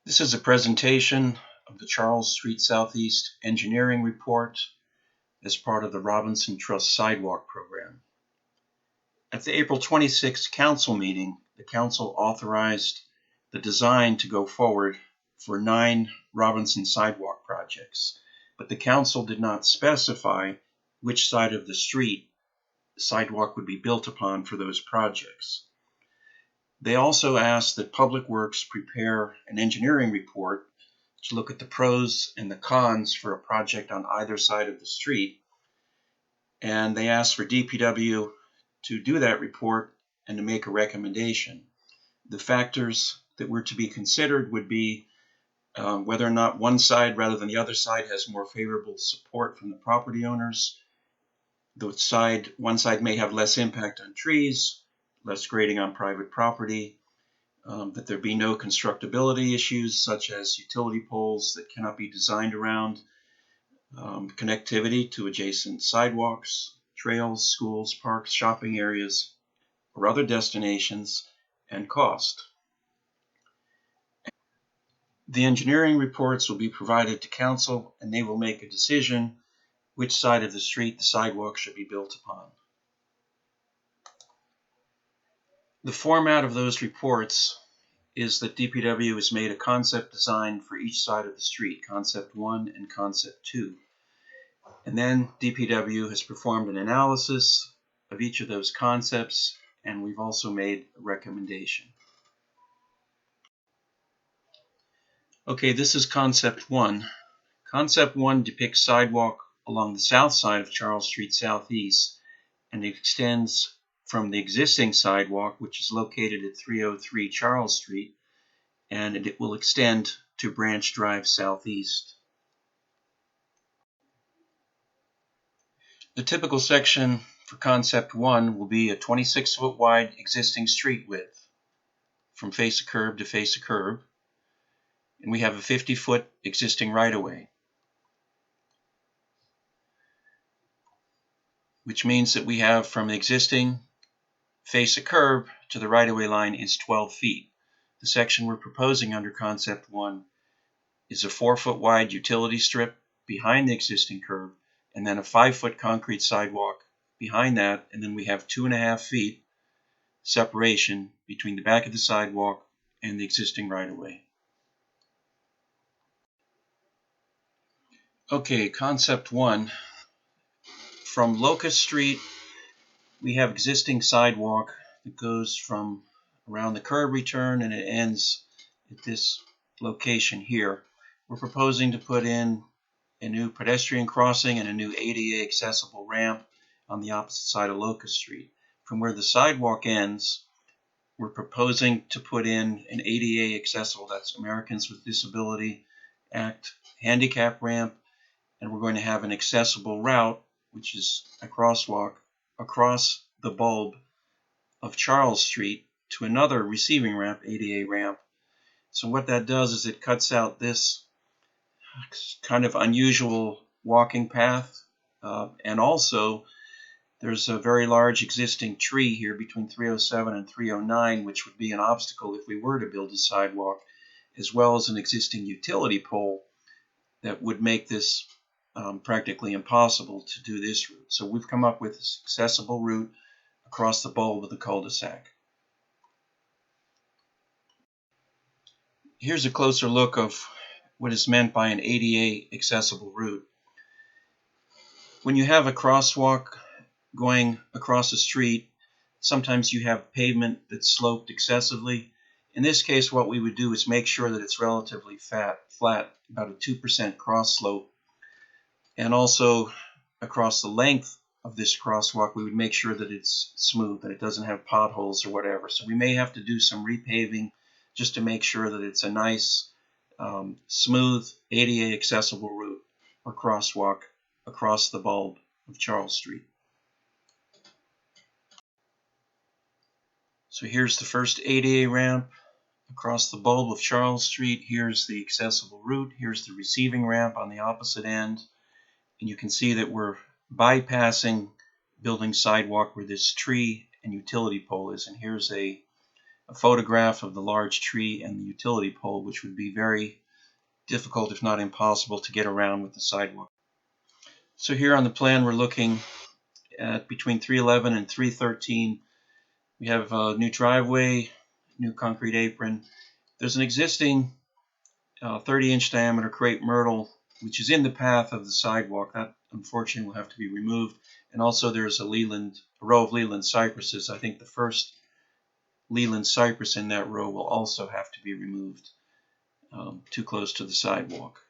This is a presentation of the Charles Street Southeast Engineering Report as part of the Robinson Trust Sidewalk Program. At the April 26th Council meeting, the Council authorized the design to go forward for 9 Robinson sidewalk projects, but the Council did not specify which side of the street the sidewalk would be built upon for those projects. They also asked that Public Works prepare an engineering report to look at the pros and the cons for a project on either side of the street. And they asked for DPW to do that report and to make a recommendation. The factors that were to be considered would be whether or not one side rather than the other side has more favorable support from the property owners. One side may have less impact on trees, less grading on private property, that there be no constructability issues such as utility poles that cannot be designed around, connectivity to adjacent sidewalks, trails, schools, parks, shopping areas, or other destinations, and cost. The engineering reports will be provided to Council, and they will make a decision which side of the street the sidewalk should be built upon. The format of those reports is that DPW has made a concept design for each side of the street, Concept 1 and Concept 2. And then DPW has performed an analysis of each of those concepts, and we've also made a recommendation. Okay, this is Concept 1. Concept 1 depicts sidewalk along the south side of Charles Street Southeast, and it extends from the existing sidewalk, which is located at 303 Charles Street, and it will extend to Branch Drive Southeast. The typical section for Concept 1 will be a 26-foot wide existing street width from face of curb to face of curb, and we have a 50-foot existing right-of-way, which means that we have from the existing face of curb to the right-of-way line is 12 feet. The section we're proposing under Concept 1 is a 4-foot wide utility strip behind the existing curb, and then a 5-foot concrete sidewalk behind that, and then we have 2.5 feet separation between the back of the sidewalk and the existing right-of-way. Okay, Concept 1. From Locust Street, we have existing sidewalk that goes from around the curb return and it ends at this location here. We're proposing to put in a new pedestrian crossing and a new ADA accessible ramp on the opposite side of Locust Street. From where the sidewalk ends, we're proposing to put in an ADA accessible, that's Americans with Disability Act, handicap ramp, and we're going to have an accessible route, which is a crosswalk across the bulb of Charles Street to another receiving ramp, ADA ramp. So what that does is it cuts out this kind of unusual walking path, and also there's a very large existing tree here between 307 and 309, which would be an obstacle if we were to build a sidewalk, as well as an existing utility pole that would make this practically impossible to do this route. So we've come up with this accessible route across the bulb of the cul-de-sac. Here's a closer look of what is meant by an ADA accessible route. When you have a crosswalk going across the street, sometimes you have pavement that's sloped excessively. In this case, what we would do is make sure that it's relatively flat, about a 2% cross slope. And also across the length of this crosswalk, we would make sure that it's smooth, that it doesn't have potholes or whatever. So we may have to do some repaving just to make sure that it's a nice, smooth, ADA accessible route or crosswalk across the bulb of Charles Street. So here's the first ADA ramp across the bulb of Charles Street. Here's the accessible route. Here's the receiving ramp on the opposite end. And you can see that we're bypassing building sidewalk where this tree and utility pole is. And here's a a photograph of the large tree and the utility pole, which would be very difficult, if not impossible, to get around with the sidewalk. So here on the plan, we're looking at between 311 and 313. We have a new driveway, new concrete apron. There's an existing 30-inch diameter crepe myrtle, which is in the path of the sidewalk. That, unfortunately, will have to be removed. And also there's a row of Leland cypresses. I think the first Leland cypress in that row will also have to be removed, too close to the sidewalk.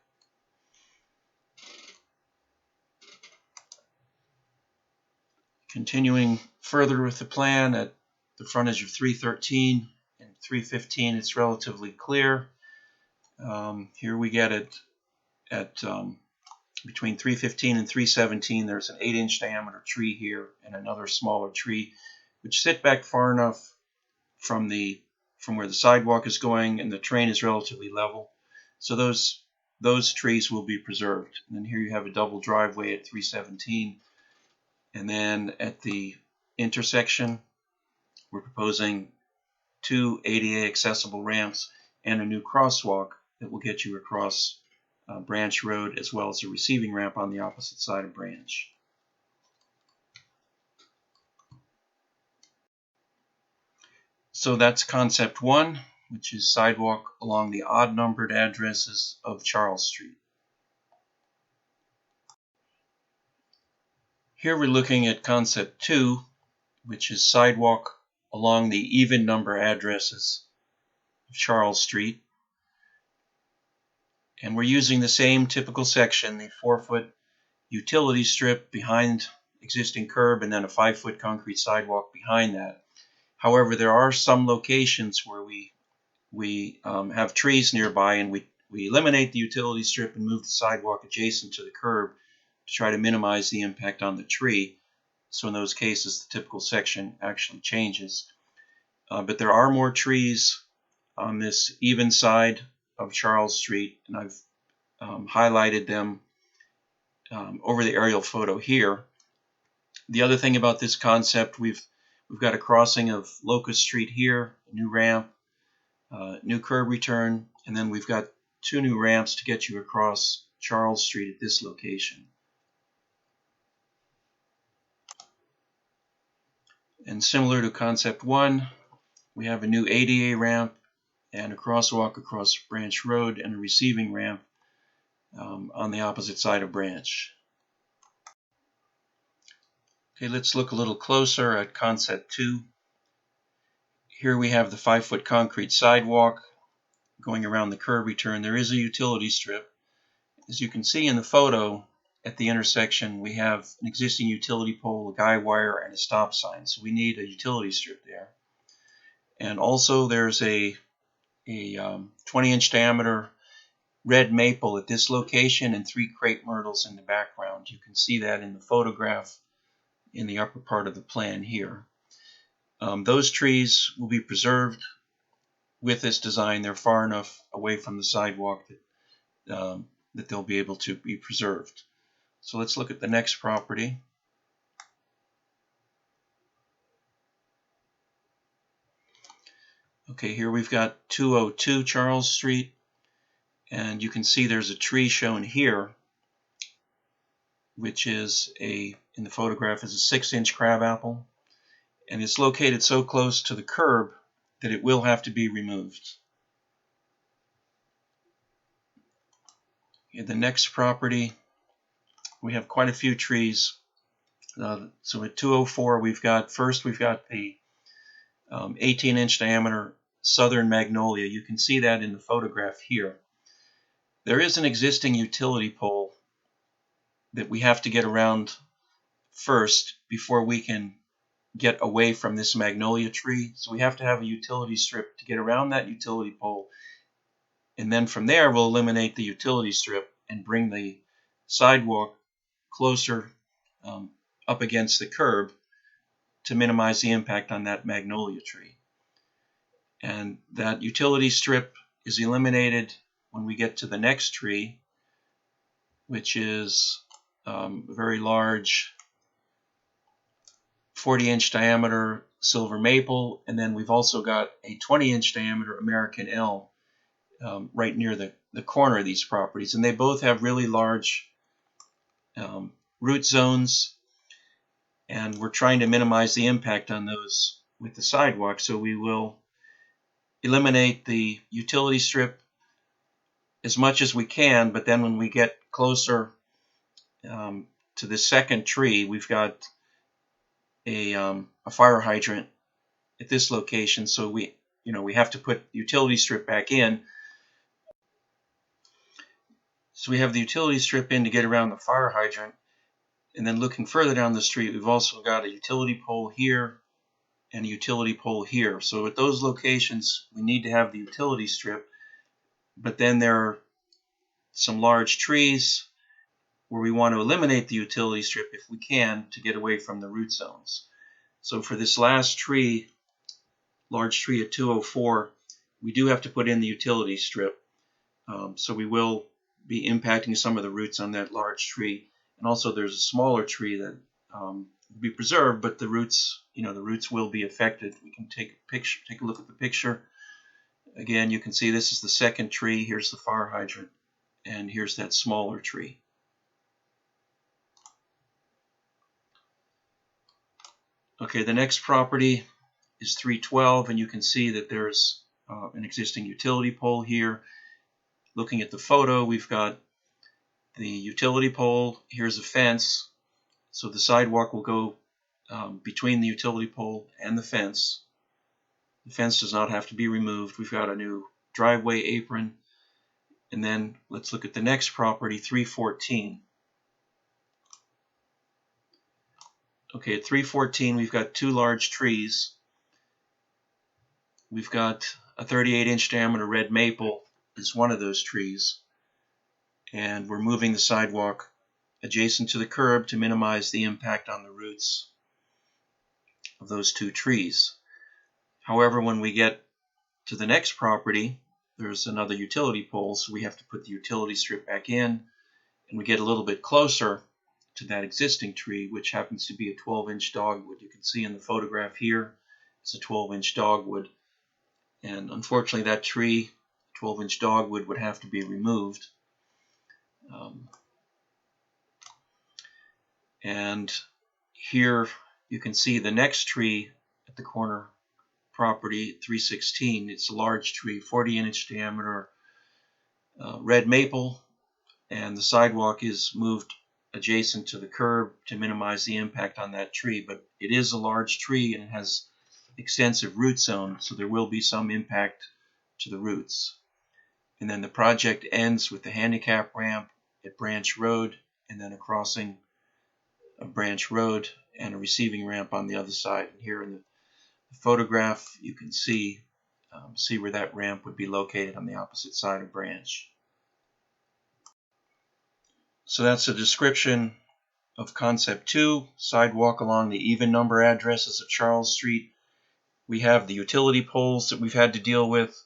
Continuing further with the plan, at the frontage of 313 and 315, it's relatively clear. Here we get it at between 315 and 317. There's an 8-inch diameter tree here and another smaller tree, which sit back far enough from where the sidewalk is going, and the terrain is relatively level. So those trees will be preserved. And then here you have a double driveway at 317. And then at the intersection, we're proposing 2 ADA accessible ramps and a new crosswalk that will get you across Branch Road, as well as a receiving ramp on the opposite side of Branch. So that's concept 1, which is sidewalk along the odd numbered addresses of Charles Street. Here we're looking at concept 2, which is sidewalk along the even number addresses of Charles Street. And we're using the same typical section, the 4-foot utility strip behind existing curb and then a 5-foot concrete sidewalk behind that. However, there are some locations where we have trees nearby, and we eliminate the utility strip and move the sidewalk adjacent to the curb to try to minimize the impact on the tree. So in those cases, the typical section actually changes. But there are more trees on this even side of Charles Street, and I've highlighted them over the aerial photo here. The other thing about this concept, we've got a crossing of Locust Street here, a new ramp, new curb return, and then we've got 2 new ramps to get you across Charles Street at this location. And similar to concept 1, we have a new ADA ramp and a crosswalk across Branch Road and a receiving ramp on the opposite side of Branch. Okay, let's look a little closer at concept 2. Here we have the 5-foot concrete sidewalk going around the curb return. There is a utility strip. As you can see in the photo, at the intersection we have an existing utility pole, a guy wire, and a stop sign. So we need a utility strip there. And also there's a 20-inch diameter red maple at this location and 3 crepe myrtles in the background. You can see that in the photograph in the upper part of the plan here. Those trees will be preserved with this design. They're far enough away from the sidewalk that they'll be able to be preserved. So let's look at the next property. Okay, here we've got 202 Charles Street, and you can see there's a tree shown here, which is in the photograph is a 6-inch crabapple, and it's located so close to the curb that it will have to be removed. In the next property, we have quite a few trees. So at 204, we've got the 18-inch diameter southern magnolia. You can see that in the photograph here. There is an existing utility pole that we have to get around first before we can get away from this magnolia tree. So we have to have a utility strip to get around that utility pole, and then from there we'll eliminate the utility strip and bring the sidewalk closer up against the curb to minimize the impact on that magnolia tree. And that utility strip is eliminated when we get to the next tree, which is a very large 40-inch diameter silver maple, and then we've also got a 20-inch diameter American elm right near the corner of these properties. And they both have really large root zones, and we're trying to minimize the impact on those with the sidewalk. So we will eliminate the utility strip as much as we can, but then when we get closer to the second tree, we've got a fire hydrant at this location, so we have to put the utility strip back in. So we have the utility strip in to get around the fire hydrant, and then looking further down the street, we've also got a utility pole here and a utility pole here. So at those locations, we need to have the utility strip, but then there are some large trees where we want to eliminate the utility strip if we can to get away from the root zones. So for this last tree, large tree at 204, we do have to put in the utility strip. So we will be impacting some of the roots on that large tree. And also there's a smaller tree that will be preserved, but the roots will be affected. We can take a look at the picture. Again, you can see this is the second tree. Here's the fire hydrant, and here's that smaller tree. Okay, the next property is 312, and you can see that there's an existing utility pole here. Looking at the photo, we've got the utility pole. Here's a fence, so the sidewalk will go between the utility pole and the fence. The fence does not have to be removed. We've got a new driveway apron. And then let's look at the next property, 314. Okay, at 314, we've got two large trees. We've got a 38-inch diameter red maple is one of those trees. And we're moving the sidewalk adjacent to the curb to minimize the impact on the roots of those two trees. However, when we get to the next property, there's another utility pole, so we have to put the utility strip back in, and we get a little bit closer to that existing tree, which happens to be a 12-inch dogwood. You can see in the photograph here, it's a 12-inch dogwood, and unfortunately that tree, 12-inch dogwood, would have to be removed. And here you can see the next tree at the corner property, 316. It's a large tree, 40-inch diameter red maple, and the sidewalk is moved adjacent to the curb to minimize the impact on that tree. But it is a large tree and it has extensive root zone, so there will be some impact to the roots. And then the project ends with the handicap ramp at Branch Road, and then a crossing of Branch Road and a receiving ramp on the other side. And here in the photograph, you can see where that ramp would be located on the opposite side of Branch. So that's a description of Concept 2, sidewalk along the even number addresses of Charles Street. We have the utility poles that we've had to deal with,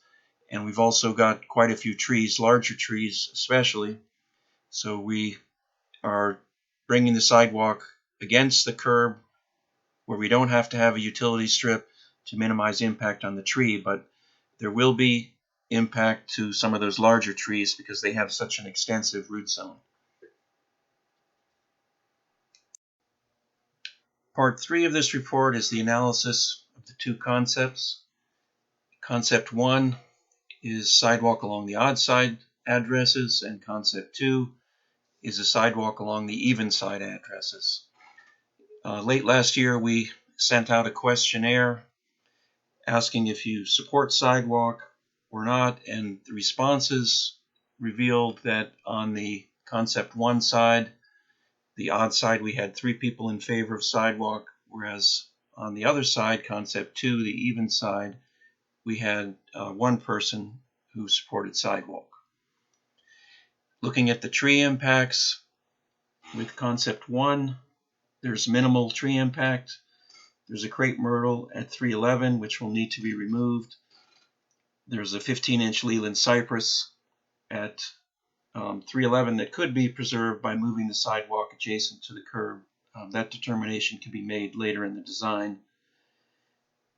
and we've also got quite a few trees, larger trees especially. So we are bringing the sidewalk against the curb where we don't have to have a utility strip to minimize impact on the tree, but there will be impact to some of those larger trees because they have such an extensive root zone. Part 3 of this report is the analysis of the two concepts. Concept 1 is sidewalk along the odd side addresses, and Concept 2 is a sidewalk along the even side addresses. Late last year, we sent out a questionnaire asking if you support sidewalk or not, and the responses revealed that on the Concept 1 side, the odd side, we had 3 people in favor of sidewalk, whereas on the other side, Concept 2, the even side, we had 1 person who supported sidewalk. Looking at the tree impacts with Concept 1, there's minimal tree impact. There's a crepe myrtle at 311, which will need to be removed. There's a 15-inch Leland cypress at 311 that could be preserved by moving the sidewalk adjacent to the curb. That determination can be made later in the design.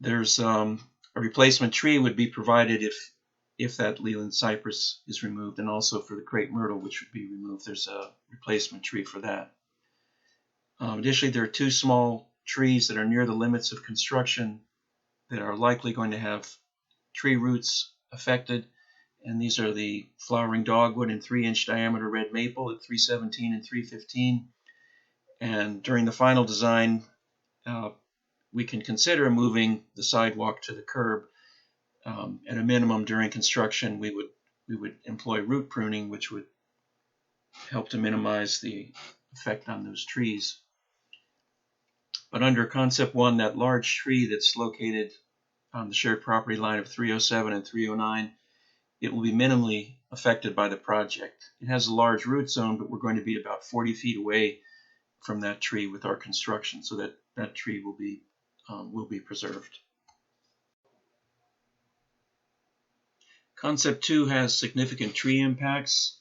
There's a replacement tree would be provided if that Leland cypress is removed, and also for the crepe myrtle, which would be removed. There's a replacement tree for that. Additionally, there are two small trees that are near the limits of construction that are likely going to have tree roots affected, and these are the flowering dogwood and 3-inch diameter red maple at 317 and 315. And during the final design, we can consider moving the sidewalk to the curb. At a minimum, during construction, we would employ root pruning, which would help to minimize the effect on those trees. But under Concept 1, that large tree that's located on the shared property line of 307 and 309, it will be minimally affected by the project. It has a large root zone, but we're going to be about 40 feet away from that tree with our construction, so that tree will be preserved. Concept 2 has significant tree impacts.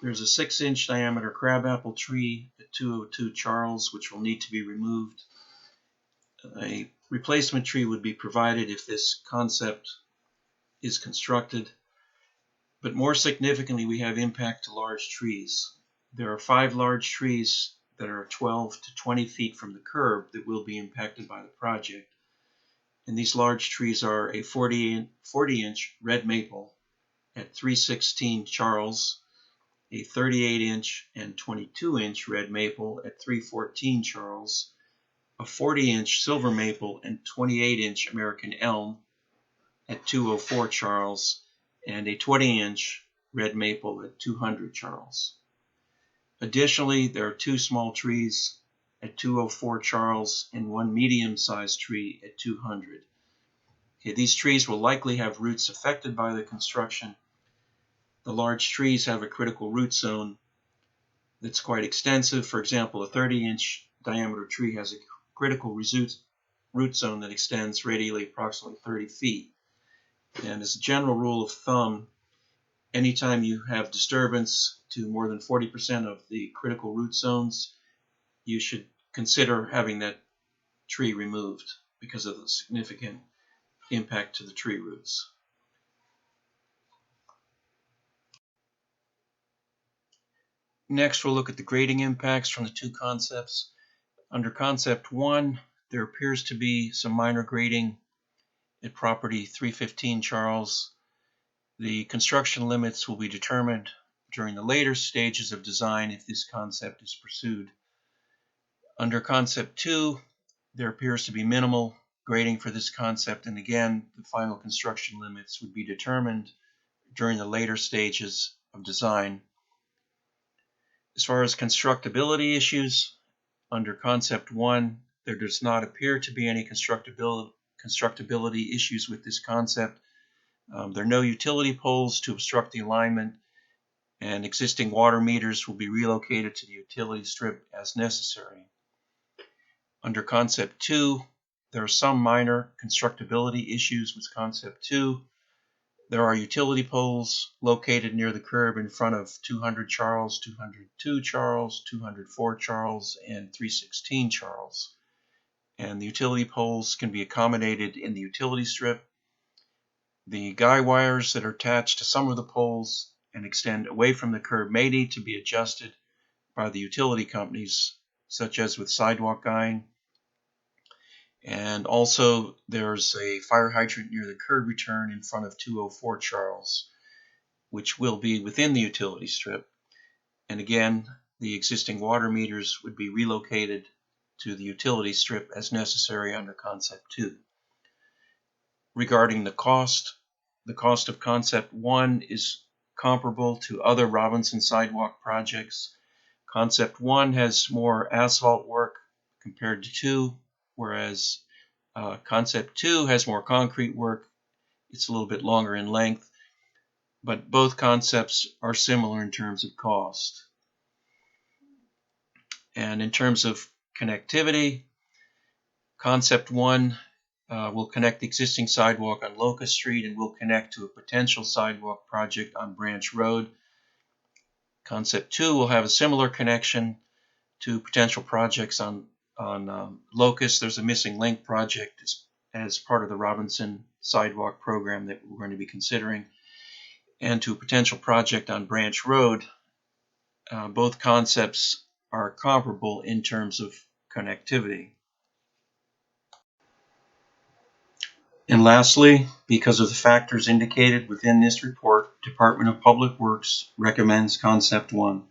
There's a 6-inch diameter crabapple tree at 202 Charles, which will need to be removed. A replacement tree would be provided if this concept is constructed. But more significantly, we have impact to large trees. There are 5 large trees that are 12 to 20 feet from the curb that will be impacted by the project. And these large trees are a 40-inch red maple at 316 Charles, a 38-inch and 22-inch red maple at 314 Charles, a 40-inch silver maple and 28-inch American elm at 204 Charles, and a 20-inch red maple at 200 Charles. Additionally, there are 2 small trees at 204 Charles and 1 medium-sized tree at 200. Okay, these trees will likely have roots affected by the construction. The large trees have a critical root zone that's quite extensive. For example, a 30-inch diameter tree has a critical root zone that extends radially approximately 30 feet. And as a general rule of thumb, anytime you have disturbance to more than 40% of the critical root zones, you should consider having that tree removed because of the significant impact to the tree roots. Next, we'll look at the grading impacts from the 2 concepts. Under Concept 1, there appears to be some minor grading at property 315 Charles. The construction limits will be determined during the later stages of design if this concept is pursued. Under Concept 2, there appears to be minimal grading for this concept, and again, the final construction limits would be determined during the later stages of design. As far as constructability issues, under Concept 1, there does not appear to be any constructability issues with this concept. There are no utility poles to obstruct the alignment, and existing water meters will be relocated to the utility strip as necessary. Under Concept 2, there are some minor constructability issues with Concept 2. There are utility poles located near the curb in front of 200 Charles, 202 Charles, 204 Charles, and 316 Charles. And the utility poles can be accommodated in the utility strip. The guy wires that are attached to some of the poles and extend away from the curb may need to be adjusted by the utility companies, such as with sidewalk guying. And also, there's a fire hydrant near the curb return in front of 204 Charles, which will be within the utility strip. And again, the existing water meters would be relocated to the utility strip as necessary under Concept 2. Regarding the cost of Concept 1 is comparable to other Robinson sidewalk projects. Concept 1 has more asphalt work compared to 2, whereas Concept 2 has more concrete work. It's a little bit longer in length, but both concepts are similar in terms of cost. And in terms of connectivity, Concept 1 will connect the existing sidewalk on Locust Street and will connect to a potential sidewalk project on Branch Road. Concept 2 will have a similar connection to potential projects on Locust. There's a missing link project as part of the Robinson sidewalk program that we're going to be considering, and to a potential project on Branch Road, both concepts are comparable in terms of connectivity. And lastly, because of the factors indicated within this report, Department of Public Works recommends Concept 1.